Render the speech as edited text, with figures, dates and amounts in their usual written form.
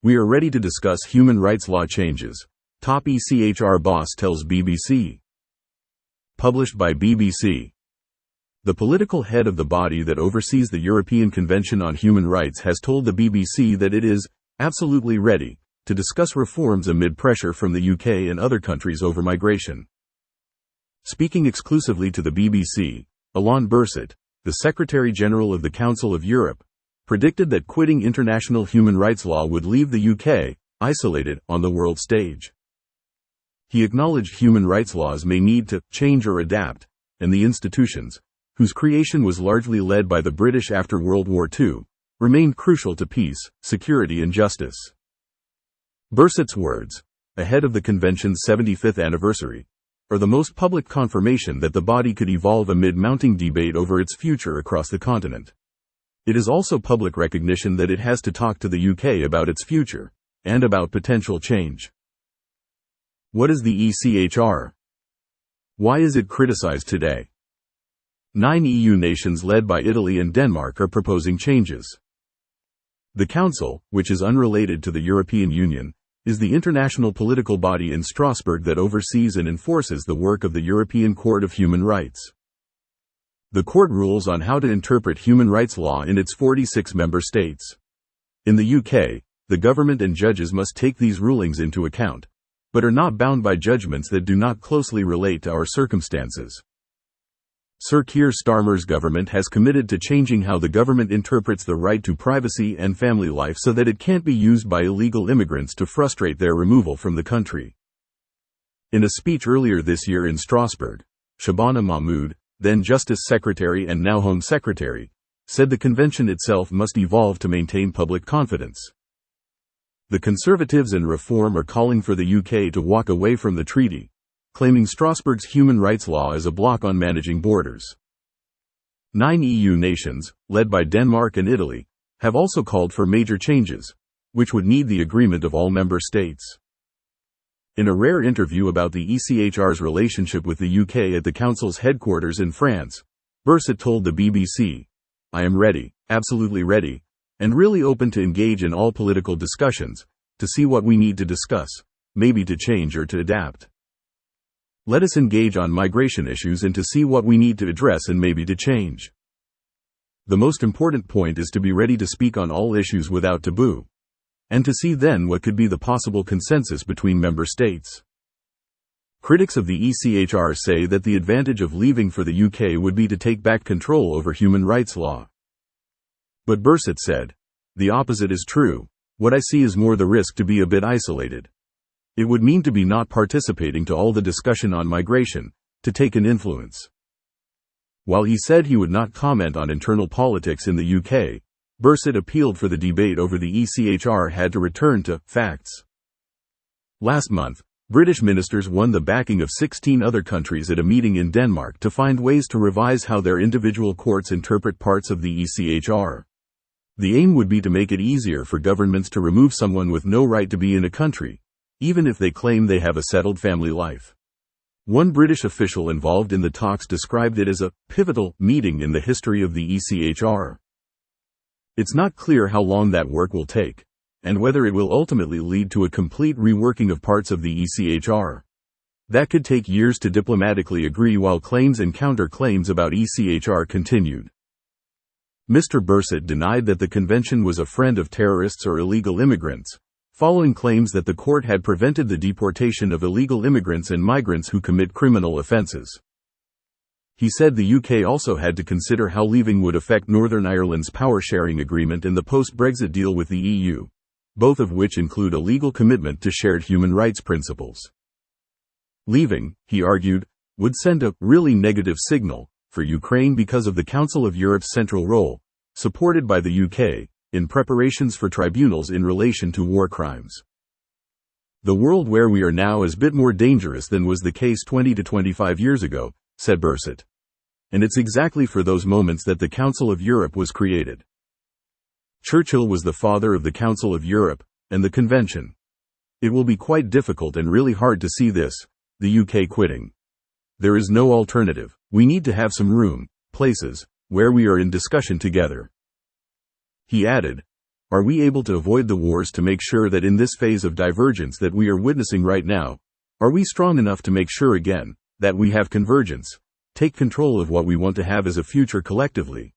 We are ready to discuss human rights law changes, top ECHR boss tells BBC. Published by BBC. The political head of the body that oversees the European Convention on Human Rights has told the BBC that it is absolutely ready to discuss reforms amid pressure from the UK and other countries over migration. Speaking exclusively to the BBC, Alain Berset, the Secretary-General of the Council of Europe, predicted that quitting international human rights law would leave the UK isolated on the world stage. He acknowledged human rights laws may need to change or adapt, and the institutions, whose creation was largely led by the British after World War II, remained crucial to peace, security and justice. Berset's words, ahead of the convention's 75th anniversary, are the most public confirmation that the body could evolve amid mounting debate over its future across the continent. It is also public recognition that it has to talk to the UK about its future, and about potential change. What is the ECHR? Why is it criticized today? 9 EU nations led by Italy and Denmark are proposing changes. The Council, which is unrelated to the European Union, is the international political body in Strasbourg that oversees and enforces the work of the European Court of Human Rights. The court rules on how to interpret human rights law in its 46 member states. In the UK, the government and judges must take these rulings into account, but are not bound by judgments that do not closely relate to our circumstances. Sir Keir Starmer's government has committed to changing how the government interprets the right to privacy and family life so that it can't be used by illegal immigrants to frustrate their removal from the country. In a speech earlier this year in Strasbourg, Shabana Mahmood, then Justice Secretary and now Home Secretary, said the convention itself must evolve to maintain public confidence. The Conservatives and Reform are calling for the UK to walk away from the treaty, claiming Strasbourg's human rights law as a block on managing borders. 9 EU nations, led by Denmark and Italy, have also called for major changes, which would need the agreement of all member states. In a rare interview about the ECHR's relationship with the UK at the Council's headquarters in France, Berset told the BBC, "I am ready, absolutely ready, and really open to engage in all political discussions, to see what we need to discuss, maybe to change or to adapt. Let us engage on migration issues and to see what we need to address and maybe to change. The most important point is to be ready to speak on all issues without taboo, and to see then what could be the possible consensus between member states." Critics of the ECHR say that the advantage of leaving for the UK would be to take back control over human rights law. But Berset said, "The opposite is true. What I see is more the risk to be a bit isolated. It would mean to be not participating to all the discussion on migration, to take an influence." While he said he would not comment on internal politics in the UK, Berset appealed for the debate over the ECHR had to return to facts. Last month, British ministers won the backing of 16 other countries at a meeting in Denmark to find ways to revise how their individual courts interpret parts of the ECHR. The aim would be to make it easier for governments to remove someone with no right to be in a country, even if they claim they have a settled family life. One British official involved in the talks described it as a pivotal meeting in the history of the ECHR. It's not clear how long that work will take, and whether it will ultimately lead to a complete reworking of parts of the ECHR. That could take years to diplomatically agree while claims and counter-claims about ECHR continued. Mr. Berset denied that the convention was a friend of terrorists or illegal immigrants, following claims that the court had prevented the deportation of illegal immigrants and migrants who commit criminal offences. He said the UK also had to consider how leaving would affect Northern Ireland's power-sharing agreement and the post-Brexit deal with the EU, both of which include a legal commitment to shared human rights principles. Leaving, he argued, would send a really negative signal for Ukraine because of the Council of Europe's central role, supported by the UK, in preparations for tribunals in relation to war crimes. "The world where we are now is a bit more dangerous than was the case 20 to 25 years ago," said Berset. "And it's exactly for those moments that the Council of Europe was created." Churchill was the father of the Council of Europe, and the Convention. It will be quite difficult and really hard to see this, the UK quitting. There is no alternative. We need to have some room, places, where we are in discussion together. He added, Are we able to avoid the wars to make sure that in this phase of divergence that we are witnessing right now, are we strong enough to make sure again that we have convergence, take control of what we want to have as a future collectively?